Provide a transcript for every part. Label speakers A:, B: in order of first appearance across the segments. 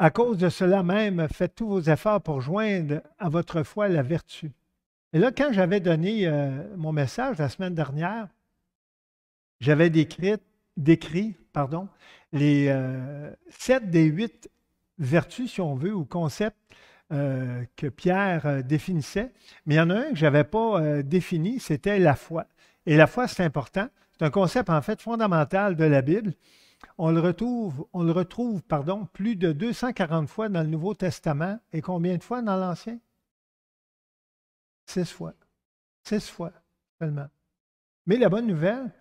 A: À cause de cela même, faites tous vos efforts pour joindre à votre foi la vertu. Et là, quand j'avais donné mon message la semaine dernière, j'avais décrit les 7 des 8 vertus, si on veut, ou concepts que Pierre définissait. Mais il y en a un que je n'avais pas défini, c'était la foi. Et la foi, c'est important. C'est un concept, en fait, fondamental de la Bible. On le retrouve plus de 240 fois dans le Nouveau Testament. Et combien de fois dans l'Ancien? 6 fois. 6 fois seulement. Mais la bonne nouvelle,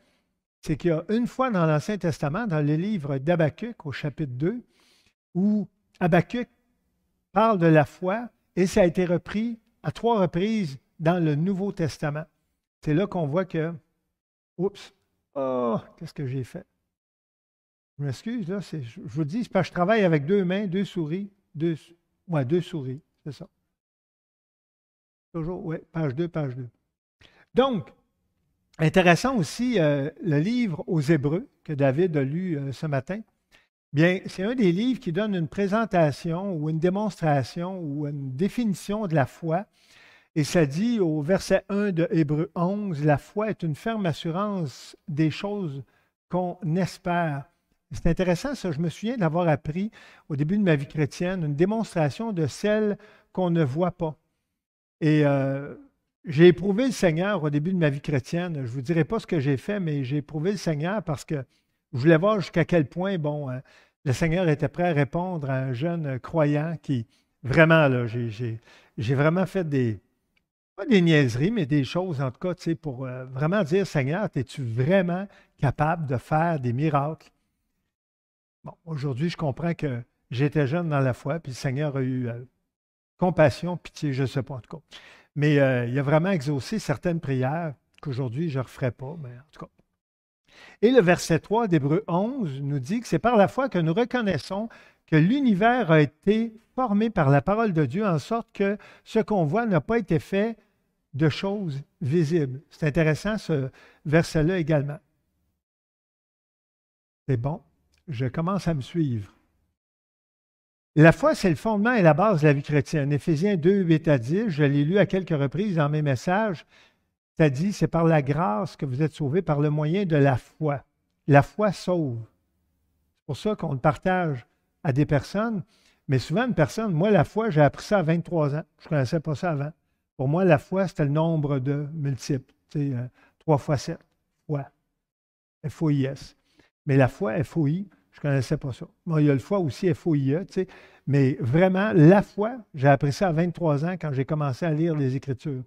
A: c'est qu'il y a une fois dans l'Ancien Testament, dans le livre d'Habakkuk, au chapitre 2, où Habakkuk parle de la foi et ça a été repris à 3 reprises dans le Nouveau Testament. C'est là qu'on voit que, oups, oh, qu'est-ce que j'ai fait? Je m'excuse, là, je vous dis, c'est parce que je travaille avec 2 mains, 2 souris, 2 souris, c'est ça. Toujours, oui, page 2, page 2. Donc, intéressant aussi, le livre aux Hébreux que David a lu ce matin. Bien, c'est un des livres qui donne une présentation ou une démonstration ou une définition de la foi. Et ça dit au verset 1 de Hébreux 11, la foi est une ferme assurance des choses qu'on espère. C'est intéressant, ça. Je me souviens d'avoir appris au début de ma vie chrétienne une démonstration de celle qu'on ne voit pas. Et j'ai éprouvé le Seigneur au début de ma vie chrétienne. Je ne vous dirai pas ce que j'ai fait, mais j'ai éprouvé le Seigneur parce que je voulais voir jusqu'à quel point, le Seigneur était prêt à répondre à un jeune croyant qui, vraiment, là, j'ai vraiment fait pas des niaiseries, mais des choses, en tout cas, tu sais, pour vraiment dire, Seigneur, es-tu vraiment capable de faire des miracles? Bon, aujourd'hui, je comprends que j'étais jeune dans la foi, puis le Seigneur a eu compassion, pitié, je ne sais pas, en tout cas. Mais il a vraiment exaucé certaines prières qu'aujourd'hui, je ne referai pas, mais en tout cas. Et le verset 3 d'Hébreux 11 nous dit que c'est par la foi que nous reconnaissons que l'univers a été formé par la parole de Dieu en sorte que ce qu'on voit n'a pas été fait de choses visibles. C'est intéressant ce verset-là également. C'est bon, je commence à me suivre. La foi, c'est le fondement et la base de la vie chrétienne. Éphésiens 2, 8 à 10, je l'ai lu à quelques reprises dans mes messages. Ça dit, c'est par la grâce que vous êtes sauvés par le moyen de la foi. La foi sauve. C'est pour ça qu'on le partage à des personnes. Mais souvent, une personne, moi, la foi, j'ai appris ça à 23 ans. Je ne connaissais pas ça avant. Pour moi, la foi, c'était le nombre de multiples. Tu sais, 3 fois 7. Foi. F-O-I-S. Mais la foi, F-O-I, je ne connaissais pas ça. Moi, il y a le foi aussi, F-O-I-E. Tu sais. Mais vraiment, la foi, j'ai appris ça à 23 ans quand j'ai commencé à lire les Écritures.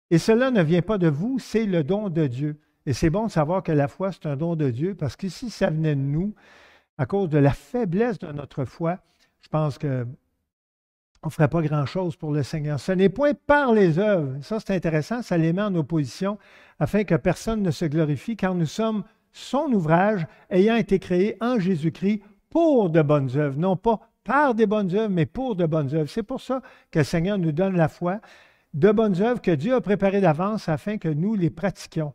A: Et cela ne vient pas de vous, c'est le don de Dieu. Et c'est bon de savoir que la foi, c'est un don de Dieu, parce que si ça venait de nous, à cause de la faiblesse de notre foi, je pense qu'on ne ferait pas grand-chose pour le Seigneur. Ce n'est point par les œuvres. Ça, c'est intéressant, ça les met en opposition, afin que personne ne se glorifie, car nous sommes son ouvrage, ayant été créé en Jésus-Christ pour de bonnes œuvres, non pas par des bonnes œuvres, mais pour de bonnes œuvres. C'est pour ça que le Seigneur nous donne la foi, de bonnes œuvres que Dieu a préparées d'avance afin que nous les pratiquions.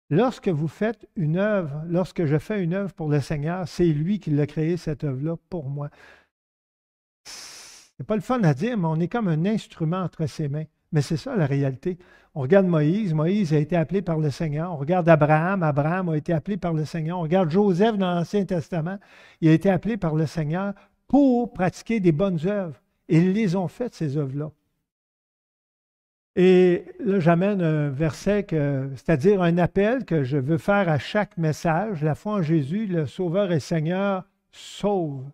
A: Lorsque vous faites une œuvre, lorsque je fais une œuvre pour le Seigneur, c'est lui qui l'a créé, cette œuvre-là, pour moi. C'est pas le fun à dire, mais on est comme un instrument entre ses mains. Mais c'est ça la réalité. On regarde Moïse, Moïse a été appelé par le Seigneur. On regarde Abraham, Abraham a été appelé par le Seigneur. On regarde Joseph dans l'Ancien Testament, il a été appelé par le Seigneur pour pratiquer des bonnes œuvres. Et ils les ont faites, ces œuvres-là. Et là, j'amène un verset, c'est-à-dire un appel que je veux faire à chaque message. La foi en Jésus, le Sauveur et Seigneur, sauve.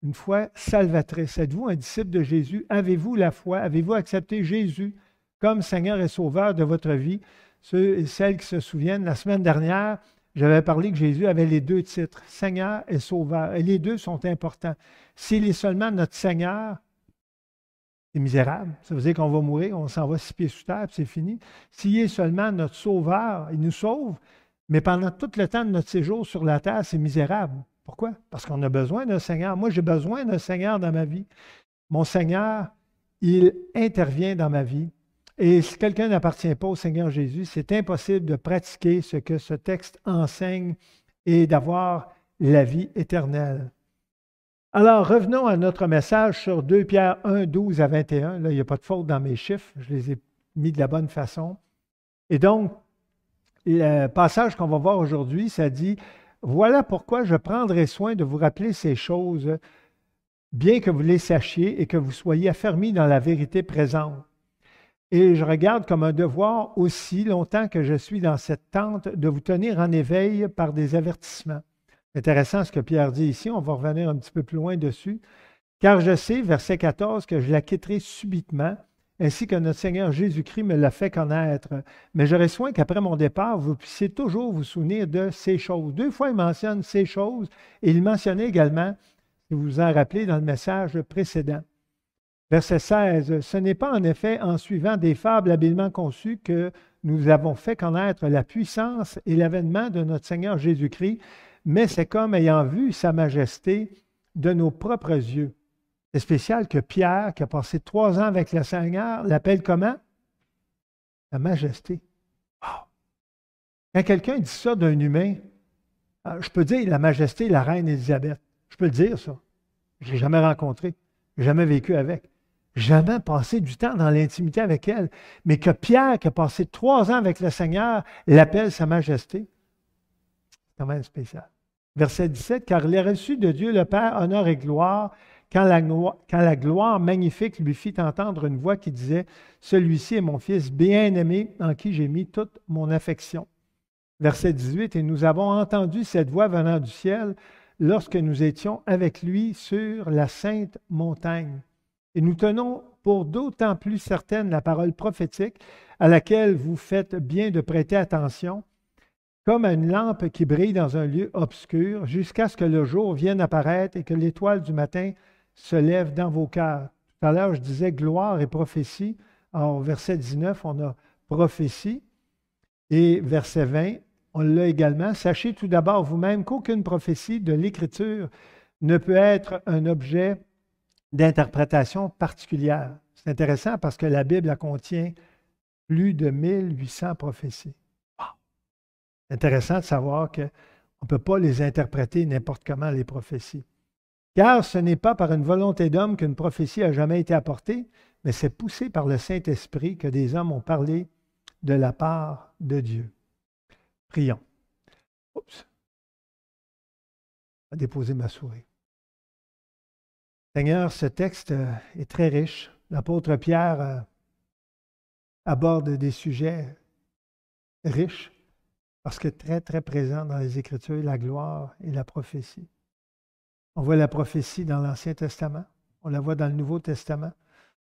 A: Une foi salvatrice. Êtes-vous un disciple de Jésus? Avez-vous la foi? Avez-vous accepté Jésus comme Seigneur et Sauveur de votre vie? Ceux et celles qui se souviennent, la semaine dernière, j'avais parlé que Jésus avait les 2 titres, Seigneur et Sauveur. Et les 2 sont importants. S'il est seulement notre Seigneur, c'est misérable. Ça veut dire qu'on va mourir, on s'en va 6 pieds sous terre, puis c'est fini. S'il est seulement notre Sauveur, il nous sauve, mais pendant tout le temps de notre séjour sur la terre, c'est misérable. Pourquoi? Parce qu'on a besoin d'un Seigneur. Moi, j'ai besoin d'un Seigneur dans ma vie. Mon Seigneur, il intervient dans ma vie. Et si quelqu'un n'appartient pas au Seigneur Jésus, c'est impossible de pratiquer ce que ce texte enseigne et d'avoir la vie éternelle. Alors, revenons à notre message sur 2 Pierre 1, 12 à 21. Là, il n'y a pas de faute dans mes chiffres. Je les ai mis de la bonne façon. Et donc, le passage qu'on va voir aujourd'hui, ça dit, « Voilà pourquoi je prendrai soin de vous rappeler ces choses, bien que vous les sachiez et que vous soyez affermis dans la vérité présente. Et je regarde comme un devoir aussi longtemps que je suis dans cette tente de vous tenir en éveil par des avertissements. » Intéressant ce que Pierre dit ici, on va revenir un petit peu plus loin dessus. Car je sais, verset 14, que je la quitterai subitement, ainsi que notre Seigneur Jésus-Christ me l'a fait connaître. Mais j'aurai soin qu'après mon départ, vous puissiez toujours vous souvenir de ces choses. 2 fois, il mentionne ces choses, et il mentionnait également, si vous vous en rappelez, dans le message précédent. Verset 16, ce n'est pas en effet en suivant des fables habilement conçues que nous avons fait connaître la puissance et l'avènement de notre Seigneur Jésus-Christ, mais c'est comme ayant vu sa majesté de nos propres yeux. C'est spécial que Pierre, qui a passé 3 ans avec le Seigneur, l'appelle comment? La majesté. Wow. Quand quelqu'un dit ça d'un humain, je peux dire la majesté, la reine Élisabeth. Je peux le dire, ça. Je ne l'ai jamais rencontré, jamais vécu avec, jamais passé du temps dans l'intimité avec elle. Mais que Pierre, qui a passé 3 ans avec le Seigneur, l'appelle sa majesté. C'est quand même spécial. Verset 17, « Car il a reçu de Dieu le Père honneur et gloire, quand la gloire magnifique lui fit entendre une voix qui disait, « Celui-ci est mon Fils bien-aimé, en qui j'ai mis toute mon affection. » Verset 18, « Et nous avons entendu cette voix venant du ciel lorsque nous étions avec lui sur la sainte montagne. Et nous tenons pour d'autant plus certaine la parole prophétique à laquelle vous faites bien de prêter attention, comme à une lampe qui brille dans un lieu obscur, jusqu'à ce que le jour vienne apparaître et que l'étoile du matin se lève dans vos cœurs. » Tout à l'heure, je disais gloire et prophétie. Alors, verset 19, on a prophétie. Et verset 20, on l'a également. « Sachez tout d'abord vous-même qu'aucune prophétie de l'Écriture ne peut être un objet d'interprétation particulière. » C'est intéressant parce que la Bible contient plus de 1800 prophéties. Intéressant de savoir qu'on ne peut pas les interpréter n'importe comment, les prophéties. Car ce n'est pas par une volonté d'homme qu'une prophétie a jamais été apportée, mais c'est poussé par le Saint-Esprit que des hommes ont parlé de la part de Dieu. Prions. Oups. Je vais déposer ma souris. Seigneur, ce texte est très riche. L'apôtre Pierre aborde des sujets riches, parce que très, très présent dans les Écritures, la gloire et la prophétie. On voit la prophétie dans l'Ancien Testament, on la voit dans le Nouveau Testament,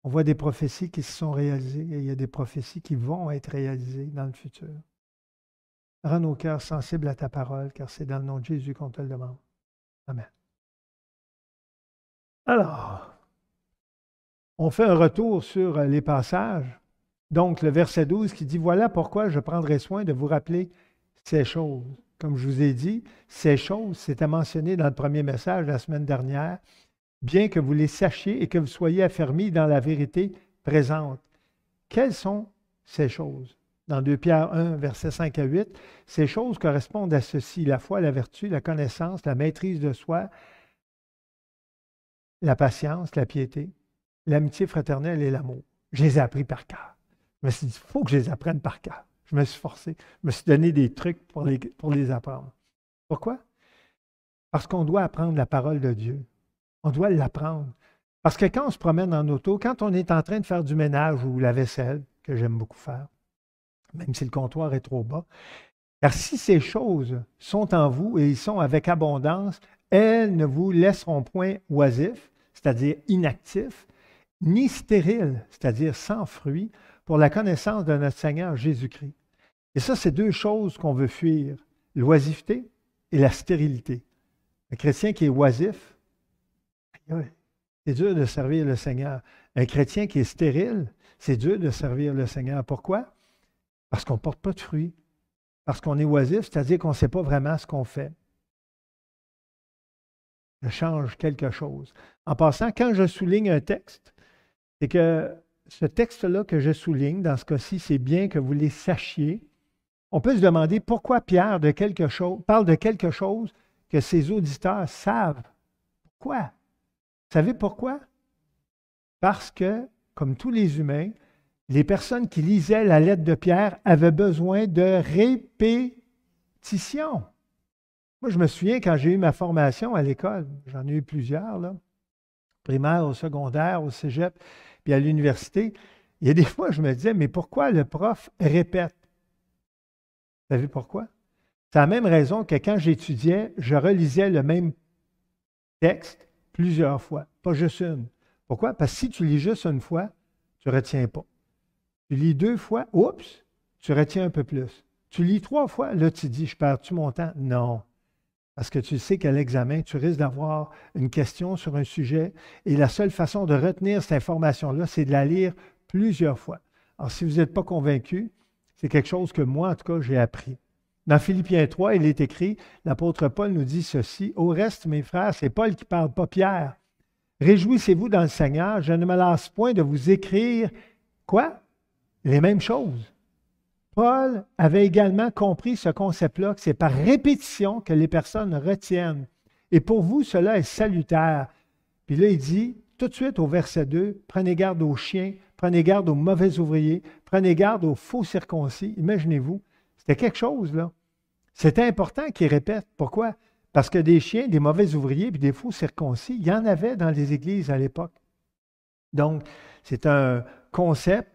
A: on voit des prophéties qui se sont réalisées et il y a des prophéties qui vont être réalisées dans le futur. Rends nos cœurs sensibles à ta parole, car c'est dans le nom de Jésus qu'on te le demande. Amen. Alors, on fait un retour sur les passages. Donc, le verset 12 qui dit « Voilà pourquoi je prendrai soin de vous rappeler ces choses. » Comme je vous ai dit, ces choses, c'était mentionné dans le premier message la semaine dernière, bien que vous les sachiez et que vous soyez affermis dans la vérité présente. Quelles sont ces choses? Dans 2 Pierre 1, versets 5 à 8, ces choses correspondent à ceci, la foi, la vertu, la connaissance, la maîtrise de soi, la patience, la piété, l'amitié fraternelle et l'amour. Je les ai appris par cœur. Je me suis dit, il faut que je les apprenne par cœur. Je me suis forcé. Je me suis donné des trucs pour les apprendre. Pourquoi? Parce qu'on doit apprendre la parole de Dieu. On doit l'apprendre. Parce que quand on se promène en auto, quand on est en train de faire du ménage ou la vaisselle, que j'aime beaucoup faire, même si le comptoir est trop bas, car si ces choses sont en vous et ils sont avec abondance, elles ne vous laisseront point oisifs, c'est-à-dire inactifs, ni stériles, c'est-à-dire sans fruit, pour la connaissance de notre Seigneur Jésus-Christ. Et ça, c'est 2 choses qu'on veut fuir, l'oisiveté et la stérilité. Un chrétien qui est oisif, c'est dur de servir le Seigneur. Un chrétien qui est stérile, c'est dur de servir le Seigneur. Pourquoi? Parce qu'on ne porte pas de fruits. Parce qu'on est oisif, c'est-à-dire qu'on ne sait pas vraiment ce qu'on fait. Je change quelque chose. En passant, quand je souligne un texte, c'est que ce texte-là que je souligne, dans ce cas-ci, c'est bien que vous les sachiez. On peut se demander pourquoi Pierre parle de quelque chose que ses auditeurs savent. Pourquoi? savez pourquoi? Parce que, comme tous les humains, les personnes qui lisaient la lettre de Pierre avaient besoin de répétition. Moi, je me souviens quand j'ai eu ma formation à l'école, j'en ai eu plusieurs, là, primaire, au secondaire, au cégep, puis à l'université. Il y a des fois, je me disais, mais pourquoi le prof répète? Vous savez pourquoi? C'est la même raison que quand j'étudiais, je relisais le même texte plusieurs fois, pas juste une. Pourquoi? Parce que si tu lis juste une fois, tu ne retiens pas. Tu lis 2 fois, oups, tu retiens un peu plus. Tu lis 3 fois, là, tu dis, je perds-tu mon temps? Non. Parce que tu sais qu'à l'examen, tu risques d'avoir une question sur un sujet et la seule façon de retenir cette information-là, c'est de la lire plusieurs fois. Alors, si vous n'êtes pas convaincu, c'est quelque chose que moi, en tout cas, j'ai appris. Dans Philippiens 3, il est écrit, l'apôtre Paul nous dit ceci, « Au reste, mes frères, c'est Paul qui parle, pas Pierre. Réjouissez-vous dans le Seigneur, je ne me lasse point de vous écrire, quoi? Les mêmes choses. » Paul avait également compris ce concept-là, que c'est par répétition que les personnes retiennent. Et pour vous, cela est salutaire. Puis là, il dit, tout de suite au verset 2, prenez garde aux chiens, prenez garde aux mauvais ouvriers, prenez garde aux faux circoncis. Imaginez-vous, c'était quelque chose, là. C'était important qu'il répète. Pourquoi? Parce que des chiens, des mauvais ouvriers puis des faux circoncis, il y en avait dans les églises à l'époque. Donc, c'est un concept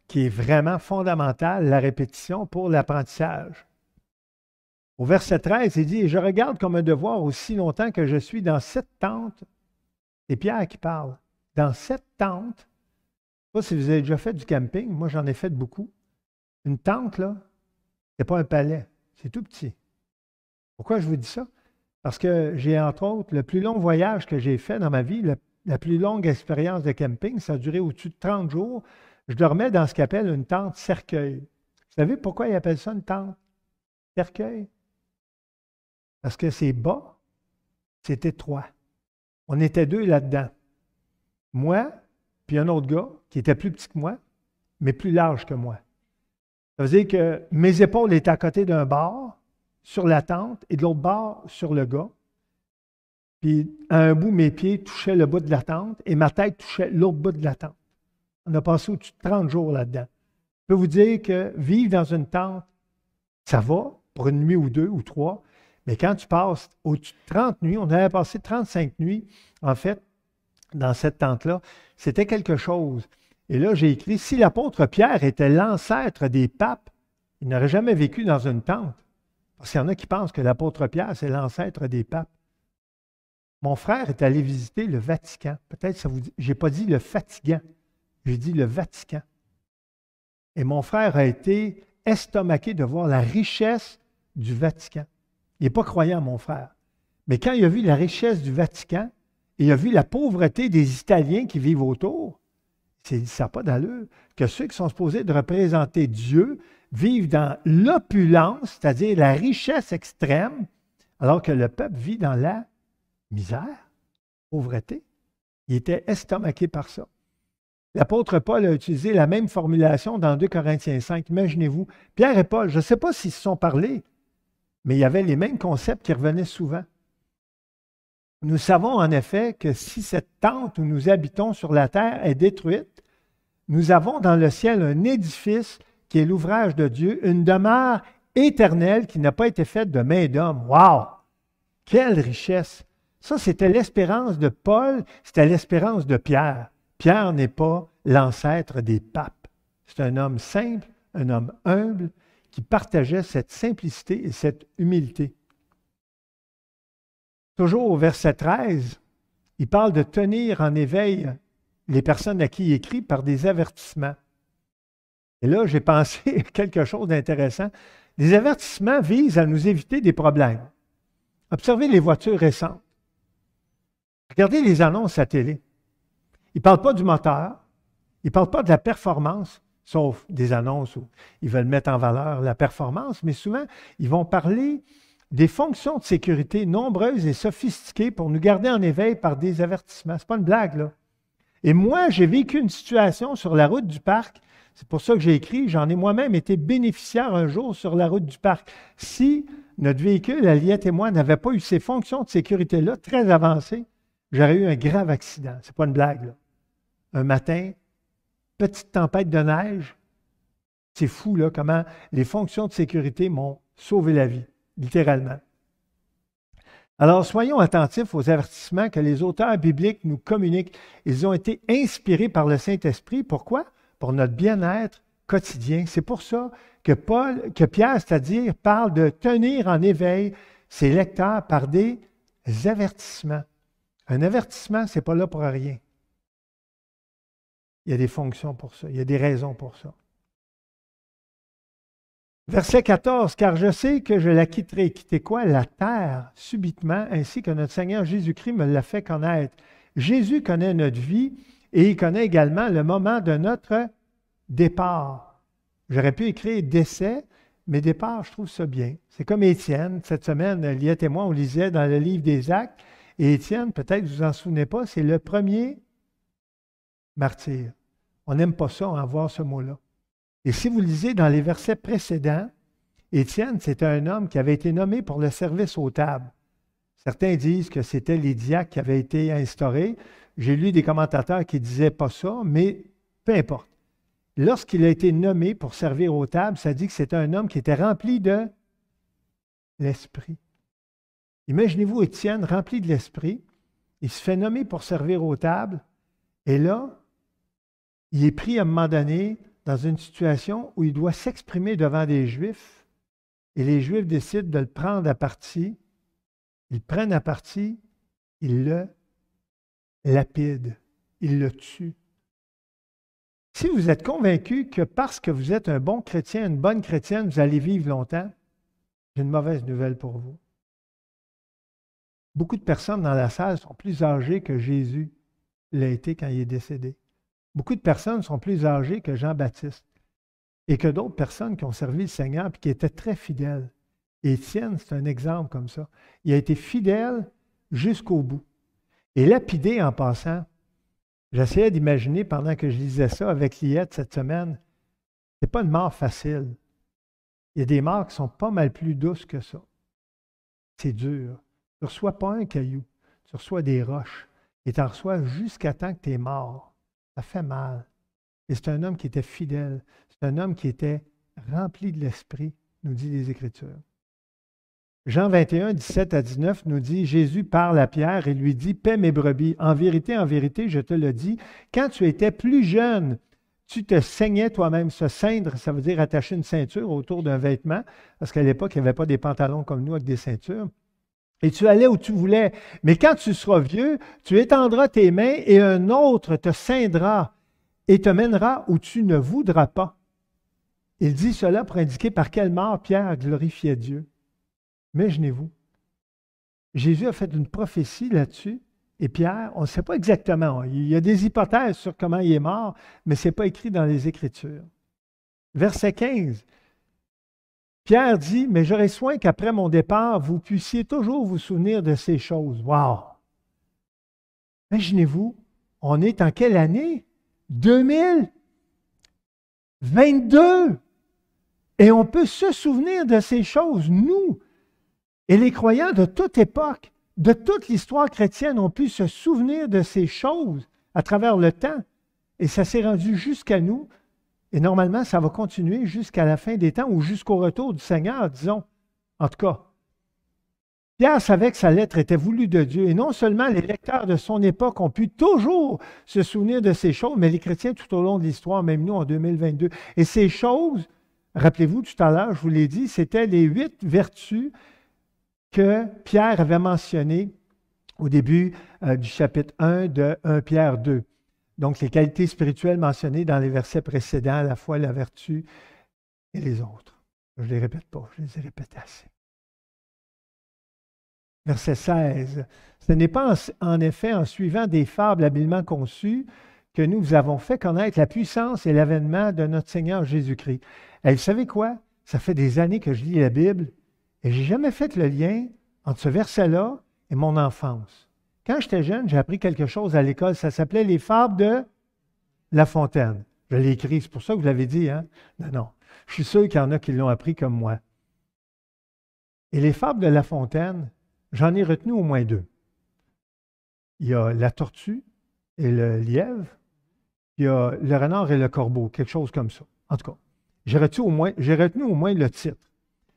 A: qui est vraiment fondamental, la répétition pour l'apprentissage. Au verset 13, il dit, « Je regarde comme un devoir aussi longtemps que je suis dans cette tente. » C'est Pierre qui parle. Dans cette tente, je ne sais pas si vous avez déjà fait du camping, moi j'en ai fait beaucoup. Une tente, là, ce n'est pas un palais, c'est tout petit. Pourquoi je vous dis ça? Parce que j'ai, entre autres, le plus long voyage que j'ai fait dans ma vie, la plus longue expérience de camping, ça a duré au-dessus de 30 jours. Je dormais dans ce qu'on appelle une tente cercueil. Vous savez pourquoi ils appellent ça une tente cercueil? Parce que c'est bas, c'est étroit. On était 2 là-dedans. Moi, puis un autre gars qui était plus petit que moi, mais plus large que moi. Ça veut dire que mes épaules étaient à côté d'un bord, sur la tente, et de l'autre bord, sur le gars. Puis, à un bout, mes pieds touchaient le bout de la tente, et ma tête touchait l'autre bout de la tente. On a passé au-dessus de 30 jours là-dedans. Je peux vous dire que vivre dans une tente, ça va pour une nuit ou 2 ou 3, mais quand tu passes au-dessus de 30 nuits, on avait passé 35 nuits, en fait, dans cette tente-là, c'était quelque chose. Et là, j'ai écrit, si l'apôtre Pierre était l'ancêtre des papes, il n'aurait jamais vécu dans une tente. Parce qu'il y en a qui pensent que l'apôtre Pierre, c'est l'ancêtre des papes. Mon frère est allé visiter le Vatican. Peut-être ça vous dit, je n'ai pas dit le fatigant. J'ai dit le Vatican. Et mon frère a été estomaqué de voir la richesse du Vatican. Il n'est pas croyant, mon frère. Mais quand il a vu la richesse du Vatican, et il a vu la pauvreté des Italiens qui vivent autour, il s'est dit, ça n'a pas d'allure que ceux qui sont supposés de représenter Dieu vivent dans l'opulence, c'est-à-dire la richesse extrême, alors que le peuple vit dans la misère, pauvreté. Il était estomaqué par ça. L'apôtre Paul a utilisé la même formulation dans 2 Corinthiens 5. Imaginez-vous, Pierre et Paul, je ne sais pas s'ils se sont parlé, mais il y avait les mêmes concepts qui revenaient souvent. Nous savons en effet que si cette tente où nous habitons sur la terre est détruite, nous avons dans le ciel un édifice qui est l'ouvrage de Dieu, une demeure éternelle qui n'a pas été faite de main d'homme. Wow! Quelle richesse! Ça, c'était l'espérance de Paul, c'était l'espérance de Pierre. Pierre n'est pas l'ancêtre des papes. C'est un homme simple, un homme humble, qui partageait cette simplicité et cette humilité. Toujours au verset 13, il parle de tenir en éveil les personnes à qui il écrit par des avertissements. Et là, j'ai pensé à quelque chose d'intéressant. Les avertissements visent à nous éviter des problèmes. Observez les voitures récentes. Regardez les annonces à télé. Ils ne parlent pas du moteur, ils ne parlent pas de la performance, sauf des annonces où ils veulent mettre en valeur la performance, mais souvent, ils vont parler des fonctions de sécurité nombreuses et sophistiquées pour nous garder en éveil par des avertissements. Ce n'est pas une blague, là. Et moi, j'ai vécu une situation sur la route du parc. C'est pour ça que j'ai écrit, j'en ai moi-même été bénéficiaire un jour sur la route du parc. Si notre véhicule, Aliette et moi, n'avait pas eu ces fonctions de sécurité-là très avancées, j'aurais eu un grave accident. Ce n'est pas une blague, là. Un matin, petite tempête de neige. C'est fou, là, comment les fonctions de sécurité m'ont sauvé la vie, littéralement. Alors, soyons attentifs aux avertissements que les auteurs bibliques nous communiquent. Ils ont été inspirés par le Saint-Esprit. Pourquoi? Pour notre bien-être quotidien. C'est pour ça que Pierre, c'est-à-dire, parle de tenir en éveil ses lecteurs par des avertissements. Un avertissement, ce n'est pas là pour rien. Il y a des fonctions pour ça, il y a des raisons pour ça. Verset 14, « Car je sais que je la quitterai. » Quitter quoi? La terre, subitement, ainsi que notre Seigneur Jésus-Christ me l'a fait connaître. Jésus connaît notre vie et il connaît également le moment de notre départ. J'aurais pu écrire « décès », mais départ, je trouve ça bien. C'est comme Étienne. Cette semaine, Liette et moi, on lisait dans le livre des Actes. Et Étienne, peut-être vous vous en souvenez pas, c'est le premier martyr. On n'aime pas ça, en voir ce mot-là. Et si vous lisez dans les versets précédents, Étienne, c'était un homme qui avait été nommé pour le service aux tables. Certains disent que c'était les diacres qui avaient été instaurés. J'ai lu des commentateurs qui ne disaient pas ça, mais peu importe. Lorsqu'il a été nommé pour servir aux tables, ça dit que c'était un homme qui était rempli de l'Esprit. Imaginez-vous Étienne rempli de l'Esprit, il se fait nommer pour servir aux tables, et là, il est pris à un moment donné dans une situation où il doit s'exprimer devant des Juifs, et les Juifs décident de le prendre à partie. Ils le prennent à partie, ils le lapident, ils le tuent. Si vous êtes convaincu que parce que vous êtes un bon chrétien, une bonne chrétienne, vous allez vivre longtemps, j'ai une mauvaise nouvelle pour vous. Beaucoup de personnes dans la salle sont plus âgées que Jésus l'a été quand il est décédé. Beaucoup de personnes sont plus âgées que Jean-Baptiste et que d'autres personnes qui ont servi le Seigneur et qui étaient très fidèles. Étienne, c'est un exemple comme ça. Il a été fidèle jusqu'au bout. Et lapidé en passant, j'essayais d'imaginer pendant que je lisais ça avec Liette cette semaine, ce n'est pas une mort facile. Il y a des morts qui sont pas mal plus douces que ça. C'est dur. Tu ne reçois pas un caillou, tu reçois des roches et tu en reçois jusqu'à temps que tu es mort. Ça fait mal. Et c'est un homme qui était fidèle. C'est un homme qui était rempli de l'Esprit, nous dit les Écritures. Jean 21, 17 à 19 nous dit, Jésus parle à Pierre et lui dit, « Paie mes brebis. En vérité, je te le dis, quand tu étais plus jeune, tu te saignais toi-même. » Se ceindre, ça veut dire attacher une ceinture autour d'un vêtement, parce qu'à l'époque, il n'y avait pas des pantalons comme nous avec des ceintures. Et tu allais où tu voulais. Mais quand tu seras vieux, tu étendras tes mains et un autre te ceindra et te mènera où tu ne voudras pas. Il dit cela pour indiquer par quelle mort Pierre glorifiait Dieu. Imaginez-vous. Jésus a fait une prophétie là-dessus et Pierre, on ne sait pas exactement. Il y a des hypothèses sur comment il est mort, mais ce n'est pas écrit dans les Écritures. Verset 15. Pierre dit, « Mais j'aurai soin qu'après mon départ, vous puissiez toujours vous souvenir de ces choses. » Wow! Imaginez-vous, on est en quelle année? 2022! Et on peut se souvenir de ces choses, nous. Et les croyants de toute époque, de toute l'histoire chrétienne, ont pu se souvenir de ces choses à travers le temps. Et ça s'est rendu jusqu'à nous. Et normalement, ça va continuer jusqu'à la fin des temps ou jusqu'au retour du Seigneur, disons. En tout cas, Pierre savait que sa lettre était voulue de Dieu. Et non seulement les lecteurs de son époque ont pu toujours se souvenir de ces choses, mais les chrétiens tout au long de l'histoire, même nous en 2022. Et ces choses, rappelez-vous tout à l'heure, je vous l'ai dit, c'était les 8 vertus que Pierre avait mentionnées au début du chapitre 1 de 1 Pierre 2. Donc, les qualités spirituelles mentionnées dans les versets précédents, la foi, la vertu et les autres. Je ne les répète pas, je les ai répétés assez. Verset 16. Ce n'est pas en effet en suivant des fables habilement conçues que nous vous avons fait connaître la puissance et l'avènement de notre Seigneur Jésus-Christ. Et vous savez quoi? Ça fait des années que je lis la Bible et je n'ai jamais fait le lien entre ce verset-là et mon enfance. Quand j'étais jeune, j'ai appris quelque chose à l'école. Ça s'appelait les fables de La Fontaine. Je l'ai écrit, c'est pour ça que vous l'avez dit, hein? Non. Je suis sûr qu'il y en a qui l'ont appris comme moi. Et les fables de La Fontaine, j'en ai retenu au moins 2. il y a la tortue et le lièvre, il y a le renard et le corbeau, quelque chose comme ça. En tout cas, j'ai retenu au moins le titre.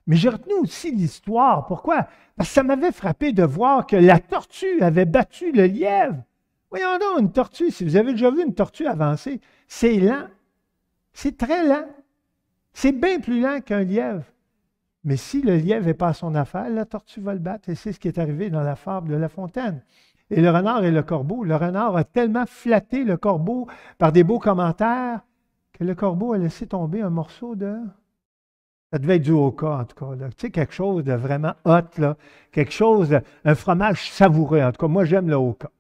A: Mais j'ai retenu aussi l'histoire. Pourquoi? Parce que ça m'avait frappé de voir que la tortue avait battu le lièvre. Voyons donc, une tortue, si vous avez déjà vu une tortue avancer, c'est lent. C'est très lent. C'est bien plus lent qu'un lièvre. Mais si le lièvre n'est pas à son affaire, la tortue va le battre. Et c'est ce qui est arrivé dans la fable de La Fontaine. Et le renard et le corbeau, le renard a tellement flatté le corbeau par des beaux commentaires que le corbeau a laissé tomber un morceau de... Ça devait être du Oka, en tout cas. Là. Tu sais, quelque chose de vraiment hot, là. Quelque chose, un fromage savoureux. En tout cas, moi, j'aime le Oka.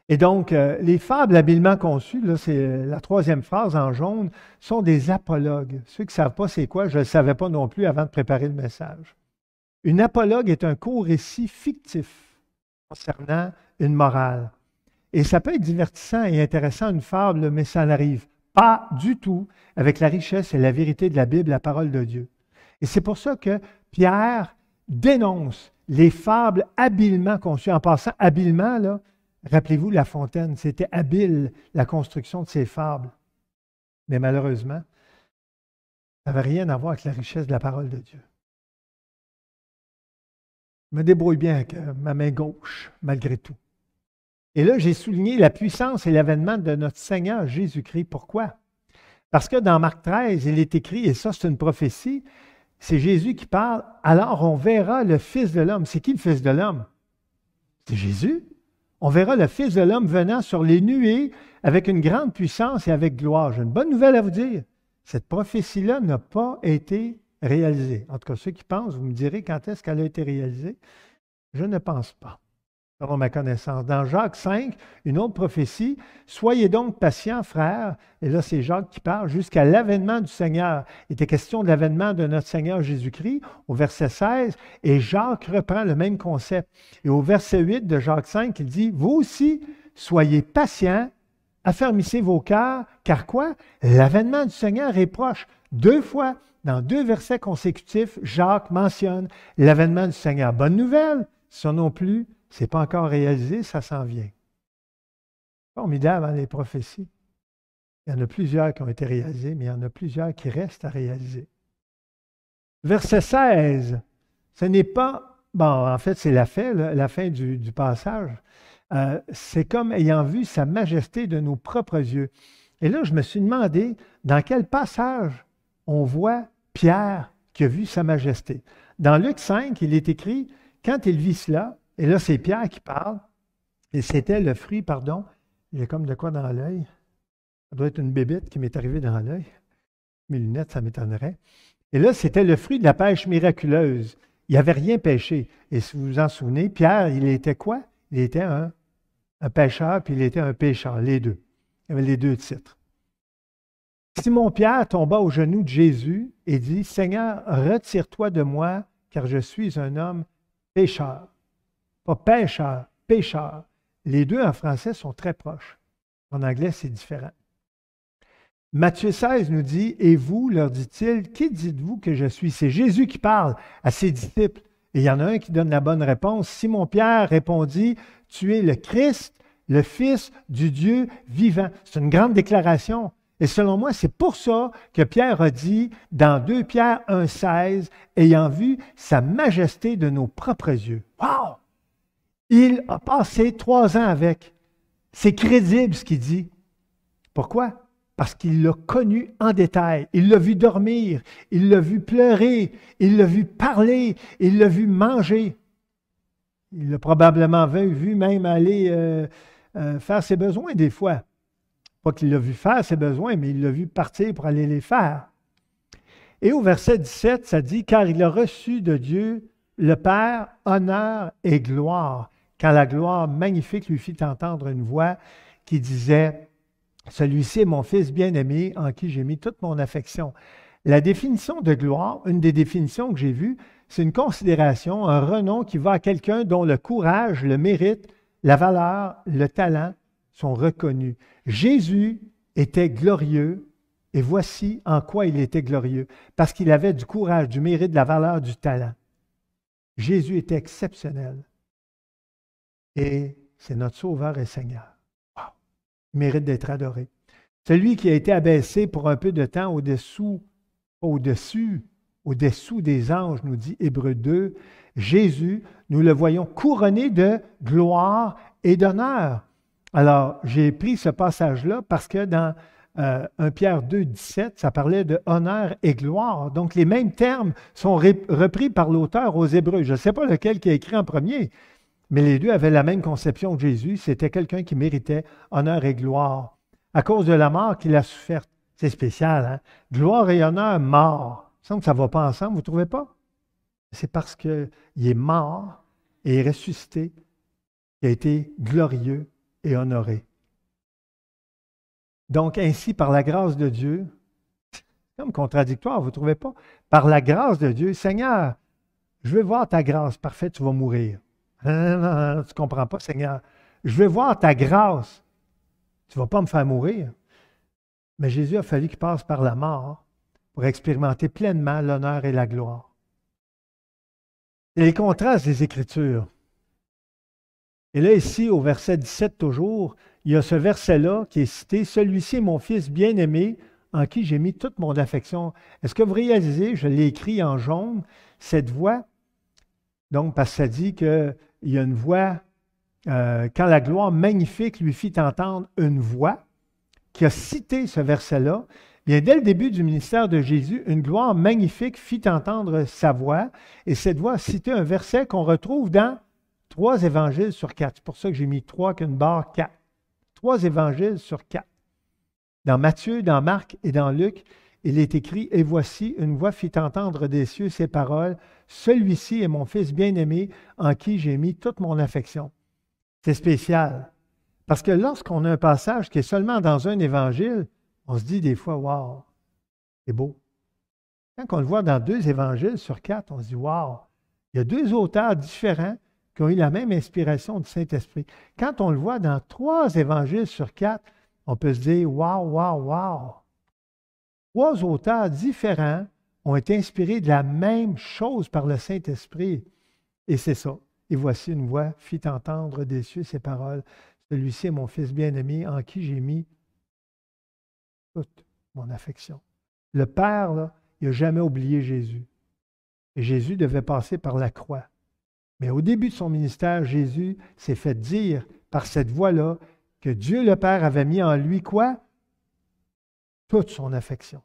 A: Et donc, les fables habilement conçues, là, c'est la troisième phrase en jaune, sont des apologues. Ceux qui ne savent pas c'est quoi, je ne le savais pas non plus avant de préparer le message. Une apologue est un court récit fictif concernant une morale. Et ça peut être divertissant et intéressant, une fable, mais ça n'arrive pas du tout avec la richesse et la vérité de la Bible, la parole de Dieu. Et c'est pour ça que Pierre dénonce les fables habilement conçues. En passant, habilement, là, rappelez-vous, La Fontaine, c'était habile la construction de ces fables. Mais malheureusement, ça n'avait rien à voir avec la richesse de la parole de Dieu. Je me débrouille bien avec ma main gauche, malgré tout. Et là, j'ai souligné la puissance et l'avènement de notre Seigneur Jésus-Christ. Pourquoi? Parce que dans Marc 13, il est écrit, et ça c'est une prophétie, c'est Jésus qui parle, alors on verra le Fils de l'homme. C'est qui le Fils de l'homme? C'est Jésus. On verra le Fils de l'homme venant sur les nuées avec une grande puissance et avec gloire. J'ai une bonne nouvelle à vous dire. Cette prophétie-là n'a pas été réalisée. En tout cas, ceux qui pensent, vous me direz quand est-ce qu'elle a été réalisée. Je ne pense pas, selon ma connaissance. Dans Jacques 5, une autre prophétie, « Soyez donc patients, frères », et là c'est Jacques qui parle, « jusqu'à l'avènement du Seigneur ». Il était question de l'avènement de notre Seigneur Jésus-Christ au verset 16, et Jacques reprend le même concept. Et au verset 8 de Jacques 5, il dit, « Vous aussi, soyez patients, affermissez vos cœurs, car quoi? L'avènement du Seigneur est proche. » Deux fois, dans deux versets consécutifs, Jacques mentionne l'avènement du Seigneur. Bonne nouvelle, ça non plus, ce n'est pas encore réalisé, ça s'en vient. Formidable, hein, les prophéties. Il y en a plusieurs qui ont été réalisées, mais il y en a plusieurs qui restent à réaliser. Verset 16, ce n'est pas, bon, en fait, c'est la fin du passage. C'est comme ayant vu sa majesté de nos propres yeux. Et là, je me suis demandé dans quel passage on voit Pierre qui a vu sa majesté. Dans Luc 5, il est écrit, quand il vit cela, et là, c'est Pierre qui parle, et c'était le fruit, j'ai comme de quoi dans l'œil. Ça doit être une bébête qui m'est arrivée dans l'œil. Mes lunettes, ça m'étonnerait. Et là, c'était le fruit de la pêche miraculeuse. Il n'avait rien pêché. Et si vous vous en souvenez, Pierre, il était quoi? Il était un pêcheur, puis il était un pécheur, les deux. Il y avait les deux titres. Simon-Pierre tomba aux genoux de Jésus et dit, « Seigneur, retire-toi de moi, car je suis un homme pécheur. » Pas pêcheur, pécheur. Les deux en français sont très proches. En anglais, c'est différent. Matthieu 16 nous dit, « Et vous, leur dit-il, qui dites-vous que je suis? » C'est Jésus qui parle à ses disciples. Et il y en a un qui donne la bonne réponse. Simon-Pierre répondit, « Tu es le Christ, le Fils du Dieu vivant. » C'est une grande déclaration. Et selon moi, c'est pour ça que Pierre a dit dans 2 Pierre 1,16, « Ayant vu sa majesté de nos propres yeux. » Wow! Il a passé 3 ans avec. C'est crédible ce qu'il dit. Pourquoi? Parce qu'il l'a connu en détail. Il l'a vu dormir, il l'a vu pleurer, il l'a vu parler, il l'a vu manger. Il l'a probablement vu même aller faire ses besoins des fois. Pas qu'il l'a vu faire ses besoins, mais il l'a vu partir pour aller les faire. Et au verset 17, ça dit, « Car il a reçu de Dieu le Père honneur et gloire, quand la gloire magnifique lui fit entendre une voix qui disait, « Celui-ci est mon Fils bien-aimé, en qui j'ai mis toute mon affection. » La définition de gloire, une des définitions que j'ai vues, c'est une considération, un renom qui va à quelqu'un dont le courage, le mérite, la valeur, le talent sont reconnus. Jésus était glorieux, et voici en quoi il était glorieux, parce qu'il avait du courage, du mérite, de la valeur, du talent. Jésus était exceptionnel. et c'est notre Sauveur et Seigneur. Wow! Il mérite d'être adoré. Celui qui a été abaissé pour un peu de temps au-dessous des anges, nous dit Hébreux 2, Jésus, nous le voyons couronné de gloire et d'honneur. Alors, j'ai pris ce passage-là parce que dans 1 Pierre 2, 17, ça parlait de honneur et gloire. Donc, les mêmes termes sont repris par l'auteur aux Hébreux. Je ne sais pas lequel qui a écrit en premier, mais les deux avaient la même conception de Jésus. C'était quelqu'un qui méritait honneur et gloire. À cause de la mort qu'il a souffert. C'est spécial, hein? Gloire et honneur, mort. Il semble que ça ne va pas ensemble, vous ne trouvez pas? C'est parce qu'il est mort et est ressuscité qu'il a été glorieux et honoré. Donc, ainsi, par la grâce de Dieu, c'est comme contradictoire, vous ne trouvez pas? Par la grâce de Dieu, Seigneur, je veux voir ta grâce. Parfait, tu vas mourir. Non, tu ne comprends pas, Seigneur. Je veux voir ta grâce. Tu ne vas pas me faire mourir. Mais Jésus a fallu qu'il passe par la mort pour expérimenter pleinement l'honneur et la gloire. Et les contrastes des Écritures. Et là, ici, au verset 17 toujours, il y a ce verset-là qui est cité, « Celui-ci est mon Fils bien-aimé, en qui j'ai mis toute mon affection. » Est-ce que vous réalisez, je l'ai écrit en jaune, cette voix, donc parce que ça dit qu'il y a une voix, quand la gloire magnifique lui fit entendre une voix, qui a cité ce verset-là, bien, dès le début du ministère de Jésus, une gloire magnifique fit entendre sa voix, et cette voix a cité un verset qu'on retrouve dans 3 évangiles sur 4. C'est pour ça que j'ai mis 3 qu'une barre 4. 3 évangiles sur 4. Dans Matthieu, dans Marc et dans Luc, il est écrit « Et voici, une voix fit entendre des cieux ces paroles, « Celui-ci est mon Fils bien-aimé, en qui j'ai mis toute mon affection. » C'est spécial. Parce que lorsqu'on a un passage qui est seulement dans un évangile, on se dit des fois, wow, c'est beau. Quand on le voit dans 2 évangiles sur 4, on se dit, wow, il y a 2 auteurs différents qui ont eu la même inspiration du Saint-Esprit. Quand on le voit dans 3 évangiles sur 4, on peut se dire, wow, wow, wow. 3 auteurs différents ont été inspirés de la même chose par le Saint-Esprit. Et c'est ça. Et voici une voix fit entendre des cieux ces paroles. Celui-ci est mon Fils bien-aimé, en qui j'ai mis toute mon affection. Le Père, là, il n'a jamais oublié Jésus. Et Jésus devait passer par la croix. Mais au début de son ministère, Jésus s'est fait dire par cette voix-là que Dieu le Père avait mis en lui quoi? Toute son affection.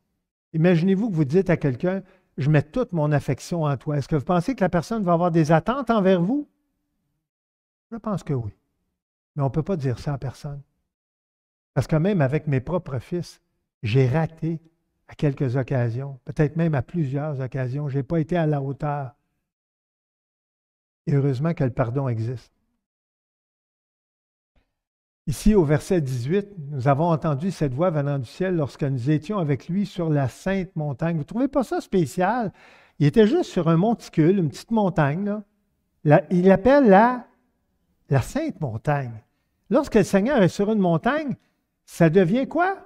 A: Imaginez-vous que vous dites à quelqu'un, « Je mets toute mon affection en toi. » Est-ce que vous pensez que la personne va avoir des attentes envers vous? Je pense que oui. Mais on ne peut pas dire ça à personne. Parce que même avec mes propres fils, j'ai raté à quelques occasions, peut-être même à plusieurs occasions. Je n'ai pas été à la hauteur. Et heureusement que le pardon existe. Ici, au verset 18, nous avons entendu cette voix venant du ciel lorsque nous étions avec lui sur la sainte montagne. Vous ne trouvez pas ça spécial? Il était juste sur un monticule, une petite montagne. Là. Il l'appelle la sainte montagne. Lorsque le Seigneur est sur une montagne, ça devient quoi?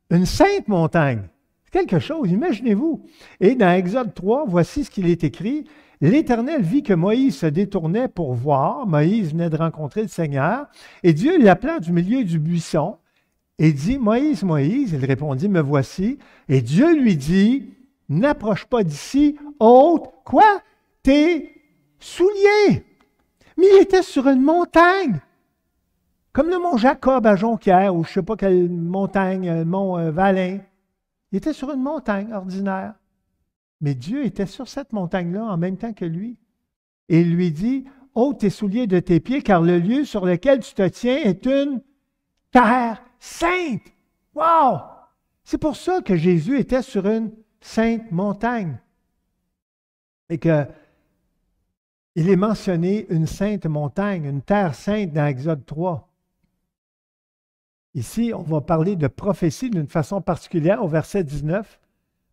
A: Une sainte montagne. C'est quelque chose, imaginez-vous. Et dans Exode 3, voici ce qu'il est écrit. L'Éternel vit que Moïse se détournait pour voir. Moïse venait de rencontrer le Seigneur. Et Dieu l'appela du milieu du buisson et dit, « Moïse, Moïse. » Il répondit, « Me voici. » Et Dieu lui dit, « N'approche pas d'ici, ôte, quoi? Tes souliers. » Mais il était sur une montagne. Comme le mont Jacob à Jonquière, ou je ne sais pas quelle montagne, le mont Valin. Il était sur une montagne ordinaire. Mais Dieu était sur cette montagne-là en même temps que lui. Et il lui dit, « ôte tes souliers de tes pieds, car le lieu sur lequel tu te tiens est une terre sainte. » Wow! C'est pour ça que Jésus était sur une sainte montagne. Et que il est mentionné une sainte montagne, une terre sainte dans Exode 3. Ici, on va parler de prophétie d'une façon particulière au verset 19,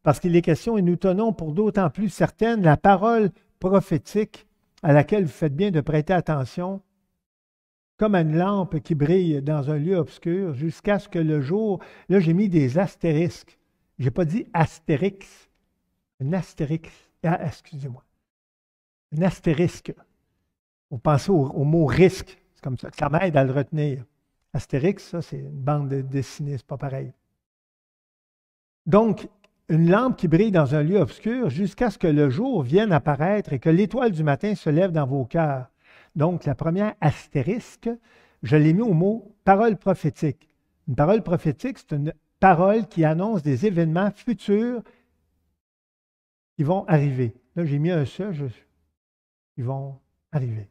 A: parce qu'il est question, et nous tenons pour d'autant plus certaine la parole prophétique à laquelle vous faites bien de prêter attention, comme à une lampe qui brille dans un lieu obscur, jusqu'à ce que le jour, là j'ai mis des astérisques, je n'ai pas dit astérix, un astérix, excusez-moi, un astérisque. Vous pensez au mot risque. C'est comme ça que ça m'aide à le retenir. Astérix, ça, c'est une bande dessinée, c'est pas pareil. Donc, une lampe qui brille dans un lieu obscur jusqu'à ce que le jour vienne apparaître et que l'étoile du matin se lève dans vos cœurs. Donc, la première astérisque, je l'ai mis au mot parole prophétique. Une parole prophétique, c'est une parole qui annonce des événements futurs qui vont arriver. Là, j'ai mis un ça, ils vont arriver.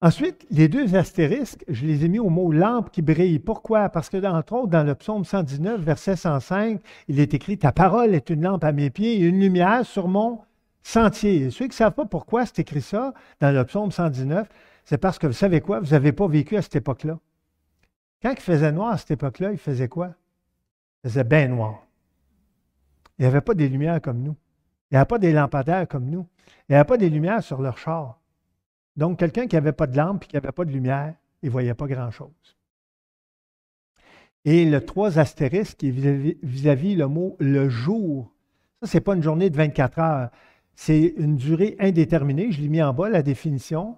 A: Ensuite, les deux astérisques, je les ai mis au mot lampe qui brille. Pourquoi? Parce que, entre autres, dans le psaume 119, verset 105, il est écrit « Ta parole est une lampe à mes pieds et une lumière sur mon sentier. » Et ceux qui ne savent pas pourquoi c'est écrit ça dans le psaume 119, c'est parce que vous savez quoi? Vous n'avez pas vécu à cette époque-là. Quand il faisait noir à cette époque-là, il faisait quoi? Il faisait bien noir. Il n'y avait pas des lumières comme nous. Il n'y avait pas des lampadaires comme nous. Il n'y avait pas des lumières sur leur char. Donc, quelqu'un qui n'avait pas de lampe et qui n'avait pas de lumière, il ne voyait pas grand-chose. Et le 3 astérisque qui est vis-à-vis le mot « le jour ». Ça, ce n'est pas une journée de 24 heures. C'est une durée indéterminée. Je l'ai mis en bas, la définition.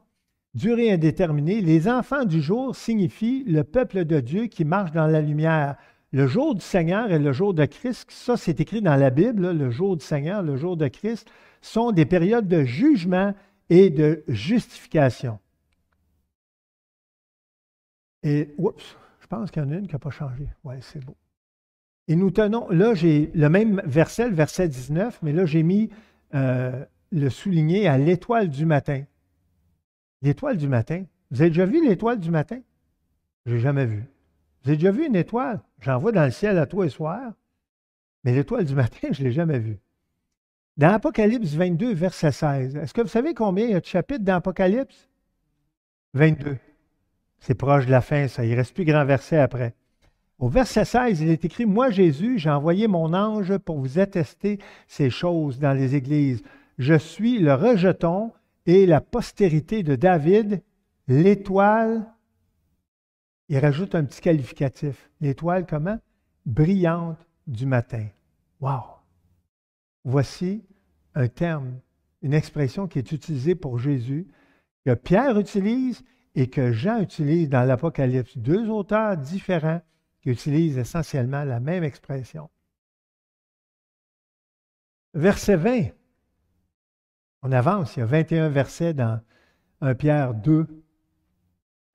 A: Durée indéterminée. Les enfants du jour signifient le peuple de Dieu qui marche dans la lumière. Le jour du Seigneur et le jour de Christ, ça c'est écrit dans la Bible, là, le jour du Seigneur, le jour de Christ, sont des périodes de jugement et de justification. Et, oups, je pense qu'il y en a une qui n'a pas changé. Oui, c'est beau. Et nous tenons, là j'ai le même verset, le verset 19, mais là j'ai mis le souligné à l'étoile du matin. L'étoile du matin. Vous avez déjà vu l'étoile du matin? Je n'ai jamais vu. Vous avez déjà vu une étoile? J'en vois dans le ciel à tous les soirs, mais l'étoile du matin, je ne l'ai jamais vue. Dans Apocalypse 22, verset 16, est-ce que vous savez combien il y a de chapitres dans Apocalypse? 22. C'est proche de la fin, ça. Il ne reste plus grand verset après. Au verset 16, il est écrit « Moi, Jésus, j'ai envoyé mon ange pour vous attester ces choses dans les églises. Je suis le rejeton et la postérité de David, l'étoile. » Il rajoute un petit qualificatif. L'étoile comment? Brillante du matin. Wow! Voici un terme, une expression qui est utilisée pour Jésus, que Pierre utilise et que Jean utilise dans l'Apocalypse. Deux auteurs différents qui utilisent essentiellement la même expression. Verset 20. On avance, il y a 21 versets dans 1 Pierre 2,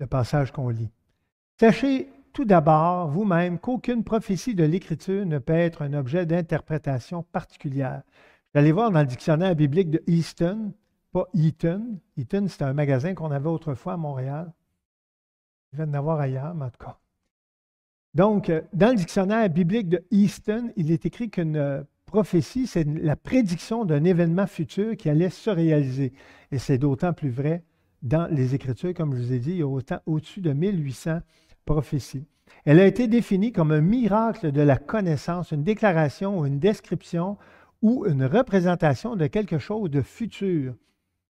A: le passage qu'on lit. Sachez tout d'abord, vous-même, qu'aucune prophétie de l'Écriture ne peut être un objet d'interprétation particulière. Vous allez voir dans le dictionnaire biblique de Easton, pas Eaton. Eaton, c'était un magasin qu'on avait autrefois à Montréal. Il va en avoir ailleurs, mais en tout cas. Donc, dans le dictionnaire biblique de Easton, il est écrit qu'une prophétie, c'est la prédiction d'un événement futur qui allait se réaliser. Et c'est d'autant plus vrai dans les Écritures, comme je vous ai dit, il y a au-dessus de 1800 prophéties. Elle a été définie comme un miracle de la connaissance, une déclaration, une description ou une représentation de quelque chose de futur.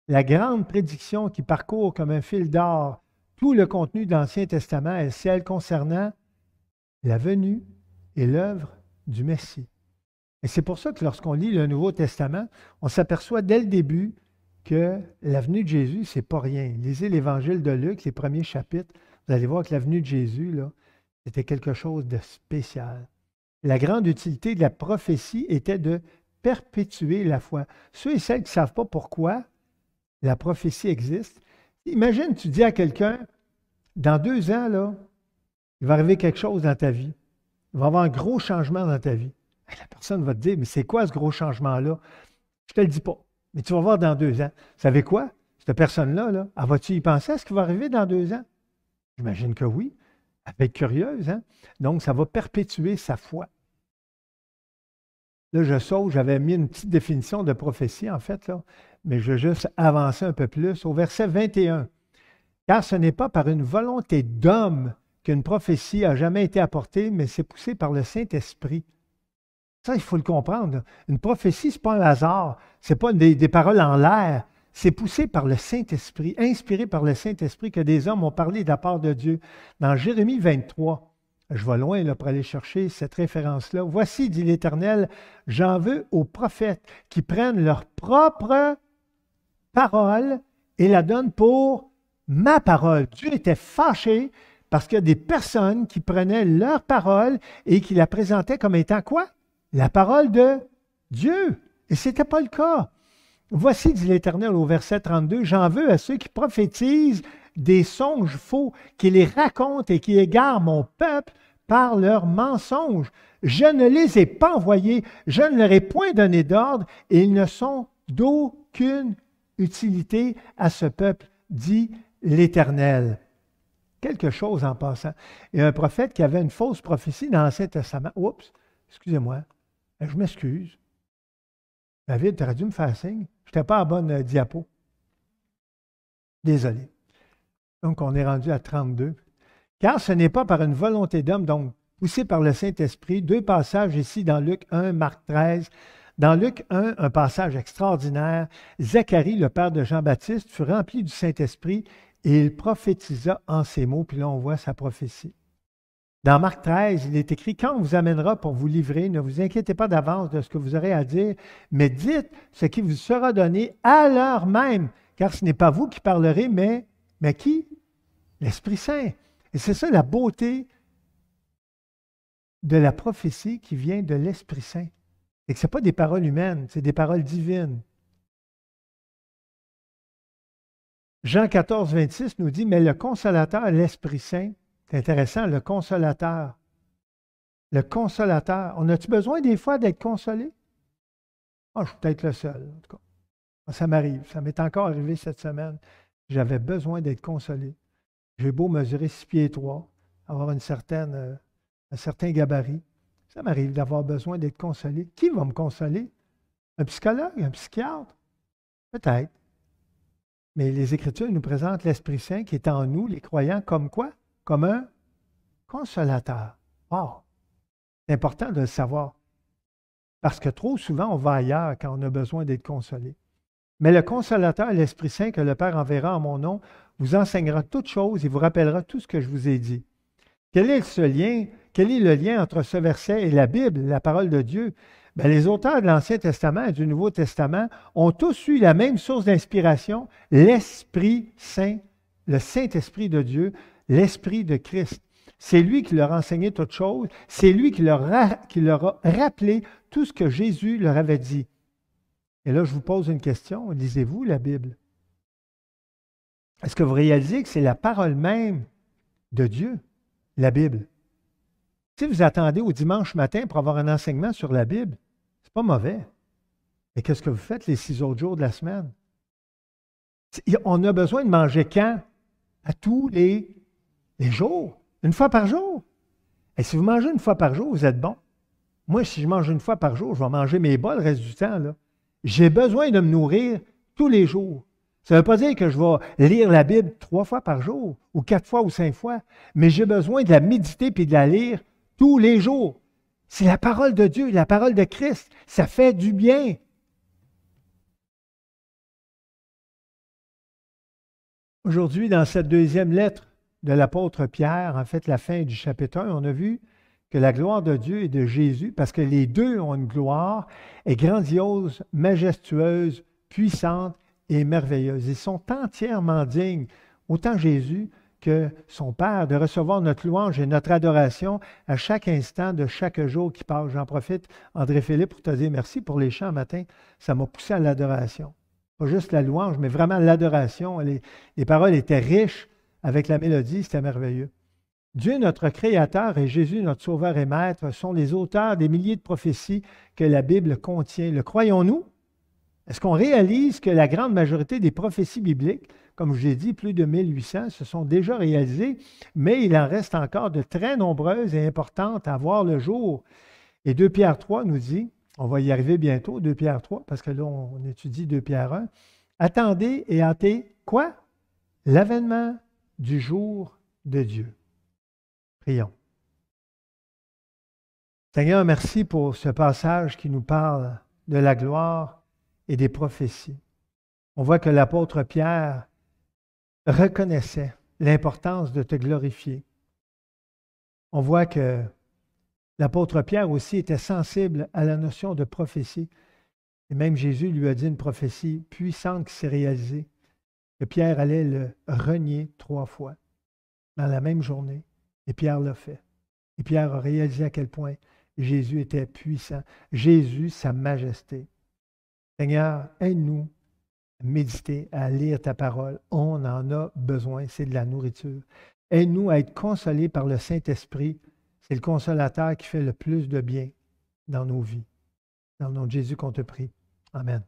A: La grande prédiction qui parcourt comme un fil d'or tout le contenu de l'Ancien Testament est celle concernant la venue et l'œuvre du Messie. Et c'est pour ça que lorsqu'on lit le Nouveau Testament, on s'aperçoit dès le début que la venue de Jésus, ce n'est pas rien. Lisez l'Évangile de Luc, les premiers chapitres, vous allez voir que la venue de Jésus, là, c'était quelque chose de spécial. La grande utilité de la prophétie était de perpétuer la foi. Ceux et celles qui ne savent pas pourquoi la prophétie existe, imagine, tu dis à quelqu'un, dans 2 ans, là, il va arriver quelque chose dans ta vie. Il va y avoir un gros changement dans ta vie. La personne va te dire, mais c'est quoi ce gros changement-là? Je ne te le dis pas, mais tu vas voir dans 2 ans. Vous savez quoi? Cette personne-là, là, vas-tu y penser à ce qui va arriver dans 2 ans? J'imagine que oui. Elle va être curieuse, hein? Donc, ça va perpétuer sa foi. Là, je saute, j'avais mis une petite définition de prophétie, en fait, là, mais je vais juste avancer un peu plus. Au verset 21, « Car ce n'est pas par une volonté d'homme qu'une prophétie a jamais été apportée, mais c'est poussé par le Saint-Esprit. » Ça, il faut le comprendre. Une prophétie, ce n'est pas un hasard, ce n'est pas des paroles en l'air. C'est poussé par le Saint-Esprit, inspiré par le Saint-Esprit que des hommes ont parlé de la part de Dieu. Dans Jérémie 23, je vais loin là, pour aller chercher cette référence-là. « Voici, dit l'Éternel, j'en veux aux prophètes qui prennent leur propre parole et la donnent pour ma parole. Dieu était fâché parce qu'il y a des personnes qui prenaient leur parole et qui la présentaient comme étant quoi? La parole de Dieu. Et ce n'était pas le cas. Voici, dit l'Éternel au verset 32, j'en veux à ceux qui prophétisent des songes faux, qui les racontent et qui égarent mon peuple par leurs mensonges. Je ne les ai pas envoyés, je ne leur ai point donné d'ordre, et ils ne sont d'aucune utilité à ce peuple, dit l'Éternel. Quelque chose en passant. Et un prophète qui avait une fausse prophétie dans l'Ancien Testament. Oups, excusez-moi, je m'excuse. David, tu aurais dû me faire signe. Je n'étais pas à bonne diapo. Désolé. Donc, on est rendu à 32. Car ce n'est pas par une volonté d'homme, donc poussé par le Saint-Esprit. Deux passages ici dans Luc 1, Marc 13. Dans Luc 1, un passage extraordinaire. Zacharie, le père de Jean-Baptiste, fut rempli du Saint-Esprit et il prophétisa en ces mots. Puis là, on voit sa prophétie. Dans Marc 13, il est écrit, « Quand on vous amènera pour vous livrer, ne vous inquiétez pas d'avance de ce que vous aurez à dire, mais dites ce qui vous sera donné à l'heure même, car ce n'est pas vous qui parlerez, mais qui? L'Esprit Saint. » Et c'est ça la beauté de la prophétie qui vient de l'Esprit Saint. Et que ce n'est pas des paroles humaines, c'est des paroles divines. Jean 14, 26 nous dit, « Mais le Consolateur, l'Esprit Saint, » c'est intéressant, le consolateur. Le consolateur. On a-tu besoin des fois d'être consolé? Ah, je suis peut-être le seul, en tout cas. Ça m'arrive. Ça m'est encore arrivé cette semaine. J'avais besoin d'être consolé. J'ai beau mesurer 6 pieds 3, avoir un certain gabarit. Ça m'arrive d'avoir besoin d'être consolé. Qui va me consoler? Un psychologue? Un psychiatre? Peut-être. Mais les Écritures nous présentent l'Esprit Saint qui est en nous, les croyants, comme quoi? Comme un consolateur. Wow! C'est important de le savoir. Parce que trop souvent, on va ailleurs quand on a besoin d'être consolé. Mais le consolateur, l'Esprit Saint que le Père enverra en mon nom, vous enseignera toutes choses et vous rappellera tout ce que je vous ai dit. Quel est ce lien? Quel est le lien entre ce verset et la Bible, la parole de Dieu? Bien, les auteurs de l'Ancien Testament et du Nouveau Testament ont tous eu la même source d'inspiration, l'Esprit Saint, le Saint-Esprit de Dieu, l'Esprit de Christ. C'est lui qui leur a enseigné toutes choses. C'est lui qui leur a rappelé tout ce que Jésus leur avait dit. Et là, je vous pose une question. Lisez-vous la Bible? Est-ce que vous réalisez que c'est la parole même de Dieu, la Bible? Si vous attendez au dimanche matin pour avoir un enseignement sur la Bible, c'est pas mauvais. Mais qu'est-ce que vous faites les 6 autres jours de la semaine? On a besoin de manger quand? À tous les jours. Une fois par jour. Et si vous mangez une fois par jour, vous êtes bon. Moi, si je mange une fois par jour, je vais manger mes bas le reste du temps, là. J'ai besoin de me nourrir tous les jours. Ça ne veut pas dire que je vais lire la Bible 3 fois par jour, ou 4 fois ou 5 fois, mais j'ai besoin de la méditer puis de la lire tous les jours. C'est la parole de Dieu, la parole de Christ. Ça fait du bien. Aujourd'hui, dans cette deuxième lettre de l'apôtre Pierre, en fait, la fin du chapitre 1, on a vu que la gloire de Dieu et de Jésus, parce que les deux ont une gloire, est grandiose, majestueuse, puissante et merveilleuse. Ils sont entièrement dignes, autant Jésus que son Père, de recevoir notre louange et notre adoration à chaque instant de chaque jour qui passe. J'en profite, André-Philippe, pour te dire merci pour les chants matin. Ça m'a poussé à l'adoration. Pas juste la louange, mais vraiment l'adoration. Les paroles étaient riches avec la mélodie, c'était merveilleux. Dieu, notre Créateur, et Jésus, notre Sauveur et Maître, sont les auteurs des milliers de prophéties que la Bible contient. Le croyons-nous? Est-ce qu'on réalise que la grande majorité des prophéties bibliques, comme je l'ai dit, plus de 1800, se sont déjà réalisées, mais il en reste encore de très nombreuses et importantes à voir le jour. Et 2 Pierre 3 nous dit, on va y arriver bientôt, 2 Pierre 3, parce que là, on étudie 2 Pierre 1. Attendez et hâtez quoi? L'avènement du jour de Dieu. Prions. Seigneur, merci pour ce passage qui nous parle de la gloire et des prophéties. On voit que l'apôtre Pierre reconnaissait l'importance de te glorifier. On voit que l'apôtre Pierre aussi était sensible à la notion de prophétie. Et même Jésus lui a dit une prophétie puissante qui s'est réalisée. que Pierre allait le renier 3 fois dans la même journée. Et Pierre l'a fait. Et Pierre a réalisé à quel point Jésus était puissant. Jésus, sa majesté. Seigneur, aide-nous à méditer, à lire ta parole. On en a besoin, c'est de la nourriture. Aide-nous à être consolés par le Saint-Esprit. C'est le consolateur qui fait le plus de bien dans nos vies. Dans le nom de Jésus qu'on te prie. Amen.